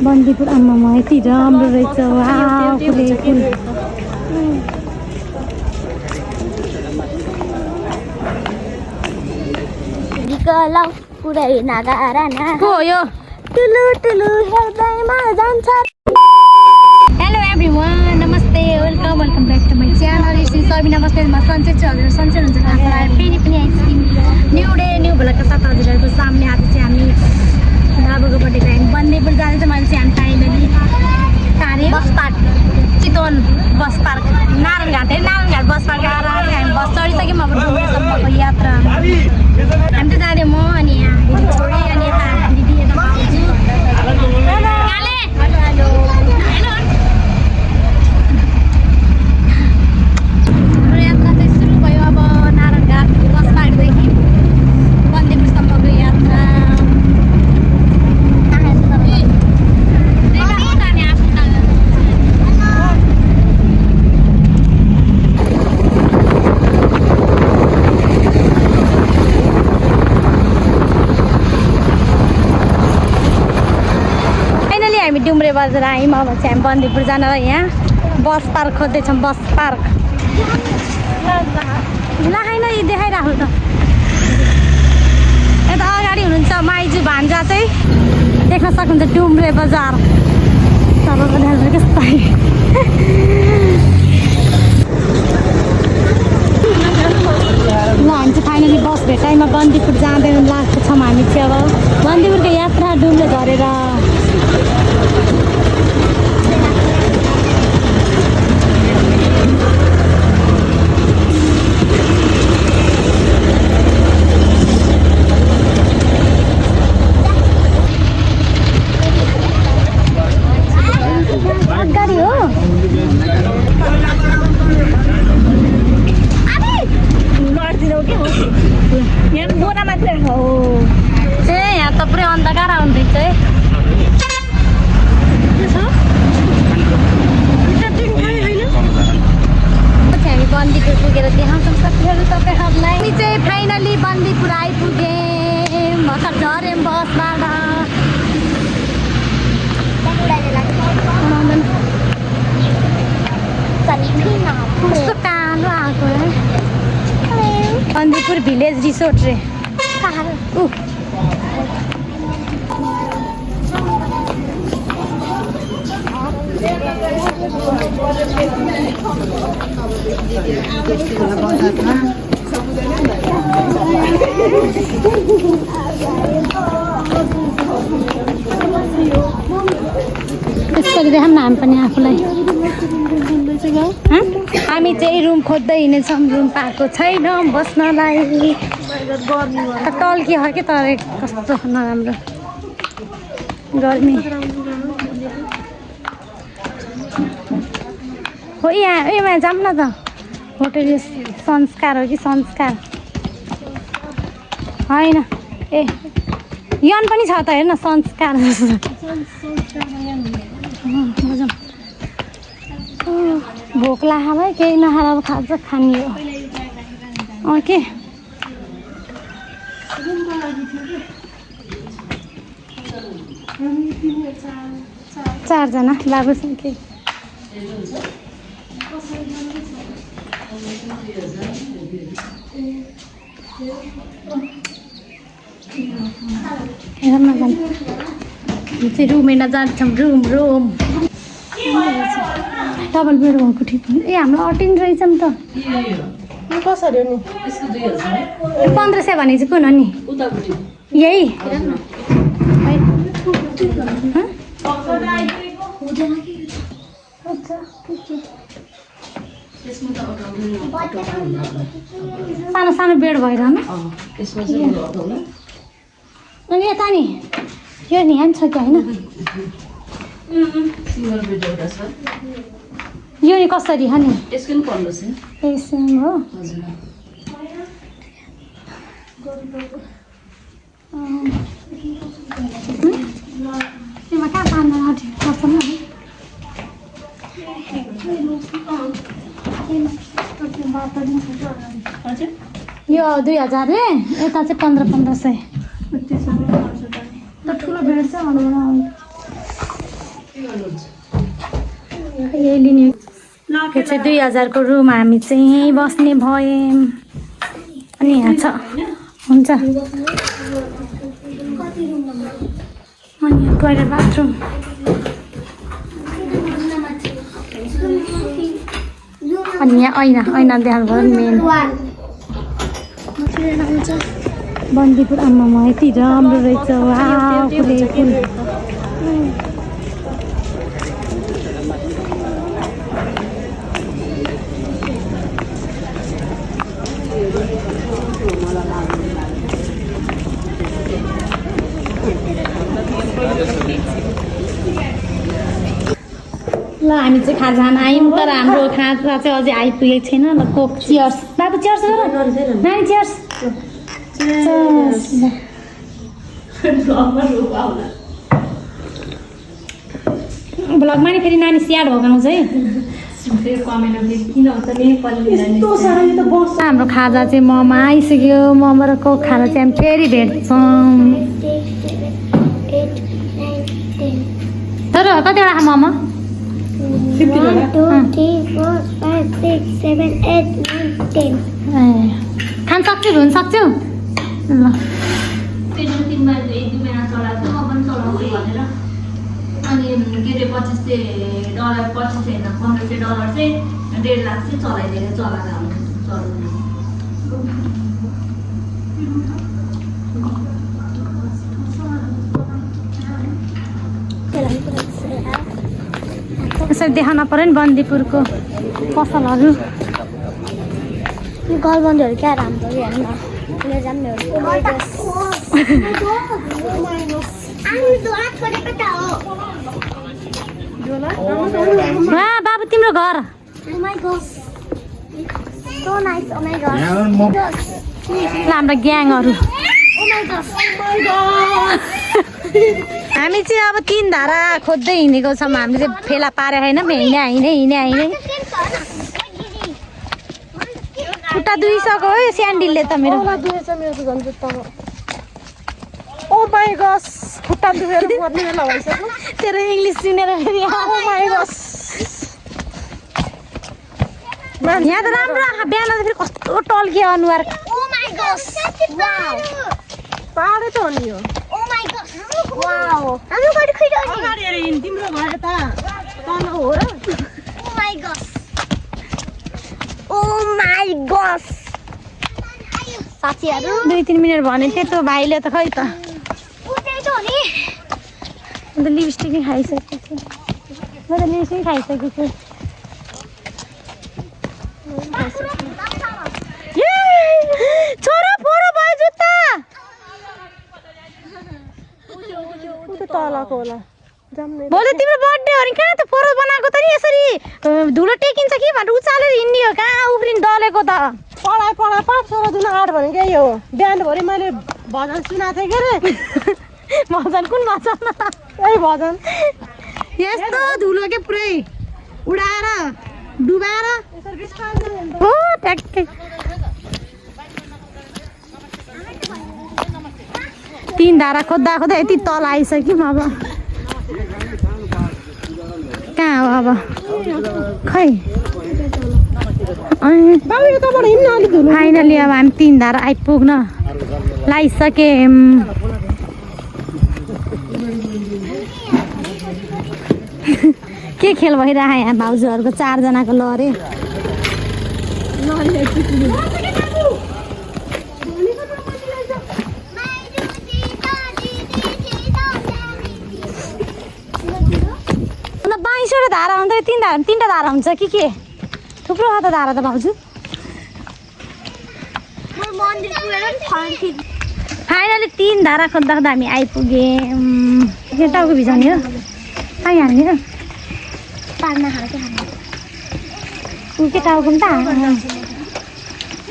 बन्दीपुर आमामा यति राम्रो रहेछ। वाउ फुले फुल निकलाउ पुरै नगारा न को हो यो टुलु टुलु हेर्दैमा जान्छ। हेलो एभ्रिवान, नमस्ते, welcome back to my channel. इस सबिना बस्नेतमा सन्चै छ। हजुर सन्चै हुन्छ आशा राखेर फेरि पनि आइसक्यौँ न्यू डे न्यू भोलका साथ हजुरहरूको सामने आज चाहिँ हामी बाबुको बर्थडेको हामी बन्दीपुर जाँदैछ। मैले चाहिँ हामी फाइनली कार्य bus park Chitwan bus park Narayanghat bus park आएर चाहिँ हामी बस चढिसक्यौँ। अब डुङ्गेसम्मको यात्रा हामी चाहिँ जाँदै म अनि यहाँ छोडी अनि यता दिदी यता भाउजू यात्रा चाहिँ सुरु भयो। अब नारायणघाट बस पार्कदेखि बन्दीपुरसम्मको यात्रा। हामी डुम्रे बजार आयौँ। अब चाहिँ हामी बन्दीपुर जान यहाँ बस पार्क खोज्दैछौँ। बस पार्क लाखाइन यी देखाइराख्नु त। यता अगाडि हुनुहुन्छ माइजू भान्जा चाहिँ देख्न सक्नुहुन्छ डुम्रे बजार। तपाईँको ध्यान कस्तो ल हामी चाहिँ फाइनली बस भेटाइमा बन्दीपुर जाँदै लागेको छौँ। हामी चाहिँ अब बन्दीपुरको यात्रा डुम्रे झरेर गाडी हो यहाँ बोरा मात्रै हो ए यहाँ त पुरै अन्धकार आउँदैछ है। हामी बन्दीपुर पुगेर देखाउँछौँ साथीहरू तपाईँहरूलाई। हामी चाहिँ फाइनली बन्दीपुर आइपुग्यौँ। भर्खर झऱ्यौँ बसबाट। कस्तो कालो आएको है। बन्दीपुर भिलेज रिसोर्ट रे यसरी देखाउँ न हामी पनि आफूलाई। हामी चाहिँ रुम खोज्दै हिँडेछौँ। रुम पाएको छैन बस्नलाई। टल्की हो कि तर कस्तो नराम्रो गर्मी हो। यहाँ जाऊँ न त। होटेल संस्कार हो कि संस्कार होइन ए यन पनि छ त। हेर्न संस्कार भोक लाग्यो भाइ केही नखाएर अब खान्छ खाने हो के। चारजना बाबुसँग के हेर्न जान्छ चाहिँ रुम हेर्न जान्छौँ। रुम डबल बेड भएको ठिक ए हाम्रो अटेन्ड रहेछ नि त। कसरी हो नि 1500 भने चाहिँ कुन हो नि यही सानो सानो बेड भइरहनु। अनि यता नि यो नि यहाँ छ कि होइन यो नि कसरी हो नि यसो हो। त्यसमा कहाँ पार्न पर्छ नि यो 2000 रे यता चाहिँ 1500 त ठुलो बेड छ। यही लिने यो चाहिँ 2000 को रुम हामी चाहिँ यहीँ बस्ने भयौँ अनि यहाँ छ हुन्छ अनि यहाँ टोइलेट बाथरुम अनि यहाँ ऐना देखाउनु पर्यो मेन बन्दीपुर आमामा यति राम्रो रहेछ वाउ फुल ल हामी चाहिँ खाजा खान आयौँ तर हाम्रो खाजा चाहिँ अझै आइपुगेको छैन ल कोक चियर्स बाबु चियर्स गर नानी चियर्स ब्लगमा नि फेरि नानी स्याड भगाउँछ है हाम्रो खाजा चाहिँ मोमो आइसक्यो मोमो र कोक खाजा चाहिँ हामी फेरि भेट्छौँ तर कतिवटा खा मोमो 1 2 3 4 5 6 7 8 9 10 खान सक्छु धुन सक्छु ल अनि के अरे $25 होइन $1500 चाहिँ $1.5 लाख चाहिँ चलाइदिएर चलाएर यसरी देखाउन पर्यो नि बन्दीपुरको पसलहरू गलबन्दहरू क्या राम्रो हेर्न बाबु तिम्रो घर हाम्रो ग्याङहरू हामी चाहिँ अब 3 धारा खोज्दै हिँडेको छौँ हामीले चाहिँ फेला पारे होइन हिँडे खुट्टा दुइसक्यो है स्यान्डिलले त मेरो ओ माय गॉस खुट्टा दुखेर मर्ने बेला भइसक्यो तेरो इङ्ग्लिस सुनेर फेरि ओ माय गॉस यहाँ त राम्रो बिहान त फेरि कस्तो टल्कियो अनुहार पाहाडै त हो नि यो अगाडि हेर हिँड तिम्रो घर यता तल हो र साथीहरू 2-3 मिनट भने थियो त्यो भाइले त खै त अन्त लिपस्टिक नै खाइसकेको छु म त लिपस्टिक खाइसकेको छु छोरो फोरो भयो जुत्ता तलको होला जम्ने भोलि तिम्रो बर्थडे हो नि कहाँ त फोरो बनाएको त नि यसरी धुलो टेकिन्छ कि भनेर उचालेर हिँड्ने हो कहाँ उफ्रिन डलेको त पढाइ 5-16 दिन 8 भनेको यही हो बिहानभरि मैले भजन सुनाएको थिएँ के अरे भजन कुन भजन यही भजन यस्तो धुलो के पुरै उडाएर डुबाएर हो ट्याक्कै 3 धारा खोज्दा यति तल आइसक्यौँ अब कहाँ हो अब खै फाइनली अब हामी 3 धारा आइपुग्न लागिसक्यौँ के खेल भइरहेको यहाँ भाउजूहरूको 4 जनाको लरे बाइसवटा धारा हुन्छ 3टा धारा हुन्छ कि के थुप्रो छ त धारा त भाउजू फाइनली 3 धारा खोज्दा हामी आइपुग्यौँ टाउको भिजाउने हो आइहाल्ने हो पार्न खालको ऊ के टाउको पनि त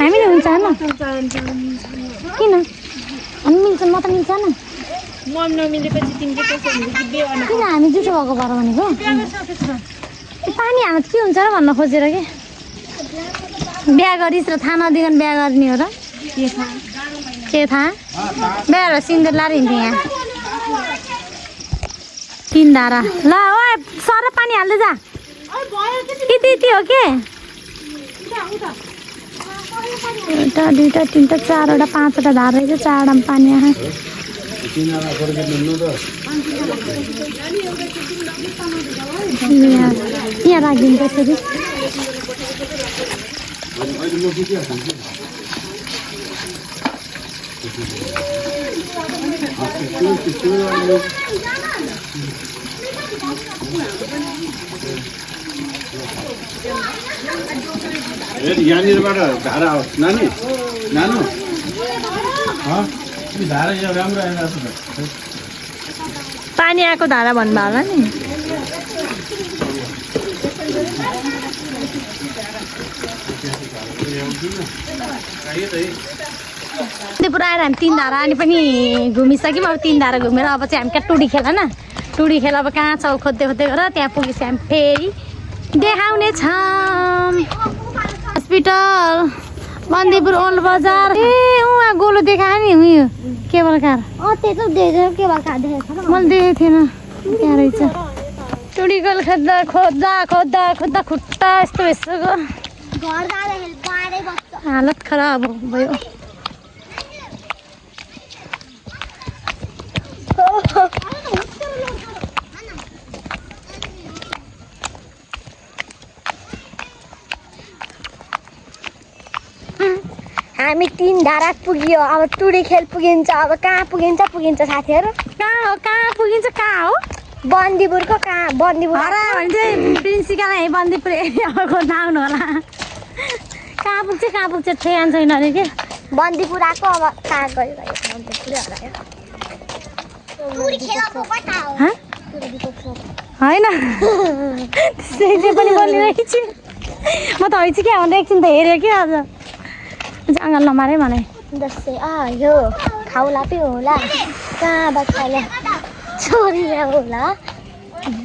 हामीले हुन्छ न किन हामी मिल्छ म त मिल्छ न किन हामी जुठो भएको भएर भनेको त्यो पानी हाल्नु के हुन्छ र भन्न खोजेर के बिहा गरिस् र थाहा नदिकन बिहा गर्ने हो र के थाहा बिहा सिन्दुर लाएर हिँड्थ्यो यहाँ 3 धारा ल ओए सर पानी हाल्दै जा यति हो के एउटा 2टा 3टा 4वटा 5वटा धारा रहेछ 4वटामा पानी आहा यहाँ राखिदिनु त्यसरी यहाँनिरबाट धारा आओस् नानी नानु धारा यहाँ राम्रो आइरहेको पानी आएको धारा भन्नुभयो होला नि पुरा आएर हामी 3 धारा अनि पनि घुमिसक्यौँ अब 3 धारा घुमेर अब चाहिँ हामी कहाँ टुडी खेला न टुडी खेल अब कहाँ छ खोज्दै खोज्दै गरेर त्यहाँ पुगेपछि हामी फेरि देखाउने छौँ हस्पिटल बन्दीपुर ओल्ड बजार ए उहाँ गोलो देखायो नि उयो केबल कार त्यस्तो देखेको के भएको देखेको छ मैले देखेको थिएन त्यहाँ रहेछ टुडीगोल खोज्दा खोज्दा खोज्दा खोज्दा खुट्टा यस्तो भइसक्यो घर जाँदाखेरि बाँडै बस्छ हालत खराब भयो हामी 3 धारा पुग्यो अब टुडी खेल पुगिन्छ अब कहाँ पुगिन्छ साथीहरू कहाँ पुगिन्छ कहाँ हो बन्दीपुरको कहाँ बन्दीपुर हरा भने चाहिँ प्रिन्सिकल है बन्दीपुर एरियाको आउनु होला कहाँ पुग्छ ठेगान छैन अरे के बन्दीपुर आएको अब कहाँ गयो बन्दीपुरै हरायो टुडी खेलको कता हो हाँ? होइन त्यसैले पनि बोलिरहेको छु म त होइन क्या भन्दा एकछिन त हेऱ्यो कि आज जङ्गल नमारे भने जस्तै यो खाउला पि होला कहाँ बच्चाले छोरी होला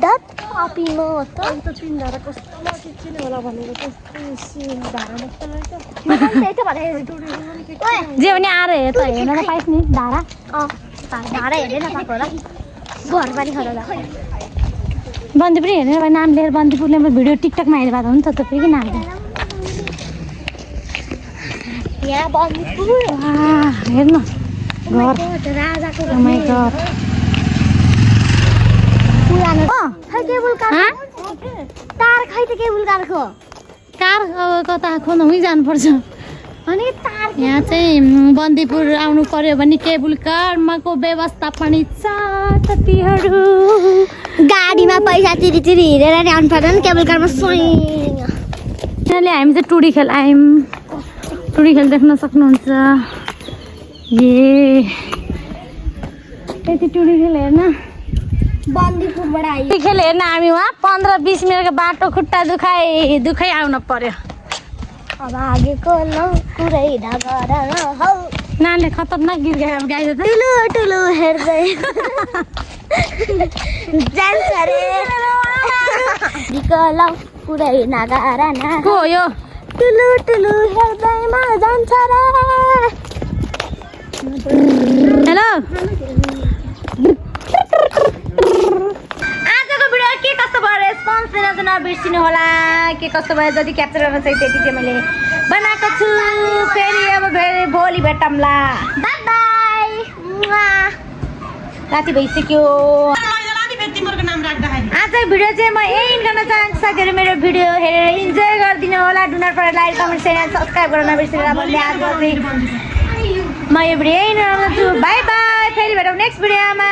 दत अपिमो त 3 धारा कस्तो चिने होला भनेको त्यस्तो धारा जस्तो रहेछ जे पनि आएर हेर त हेर्न त पाइस् नि धारा धारा हेर्दै नपाएको होला घर पनि खरा बन्दीपुर हेर्ने भाइ नाम लिएर बन्दीपुरले म भिडियो टिकटकमा हेरेर हो नि त फेरि किन हाल्छ यहाँ बन्दीपुर हेर्न घर राजाको माइ गड पुरानो खै केबुल कार तार खै त केबुल कारको कार अब कता खोज्नु जानुपर्छ अनि तार यहाँ चाहिँ बन्दीपुर आउनु पर्यो भने केबुल कारमा व्यवस्था पनि छ साथीहरू गाडीमा पैसा तिरी हिँडेर नि आउनु पर्दैन केबुल कारमा सोइङ यहाँले हामी चाहिँ टुडी खेल आयौँ टुडी खेल देख्न सक्नुहुन्छ ए यति टुडी खेल हेर्न बन्दीपुरबाट आइयो टुडी खेल हेर्न हामी वहाँ 15-20 मिनटको बाटो खुट्टा दुखाइ आउनु पर्यो अब आगेको न कुरै ढागरा हौ नानीले खतरनाक गीत गाइदियो त ठुलो ठुलो हेर्दै जान्छ रे दिकलाउ कुरै नगारा न को हो यो ठुलो ठुलो हेर्दैमा जान्छ रे हेलो आजको भिडियो के कस्तो भयो रेस्पोन्स दिन चाहिँ नबिर्सिनु होला के कस्तो भयो जति क्याप्चर गर्न चाहिँ त्यति चाहिँ मैले बनाएको छु फेरि अब फेरि भोलि भेटौँला बाई बाई राति भइसक्यो आजको भिडियो चाहिँ म यही गर्न चाहन्छु साथीहरू मेरो भिडियो हेरेर इन्जोय गरिदिनु होला do not forget like comment share subscribe गर्न नबिर्सिनु होला भन्दै आज चाहिँ म यो भिडियो यही गर्न छु बाई बाई फेरि भेटौँ नेक्स्ट भिडियोमा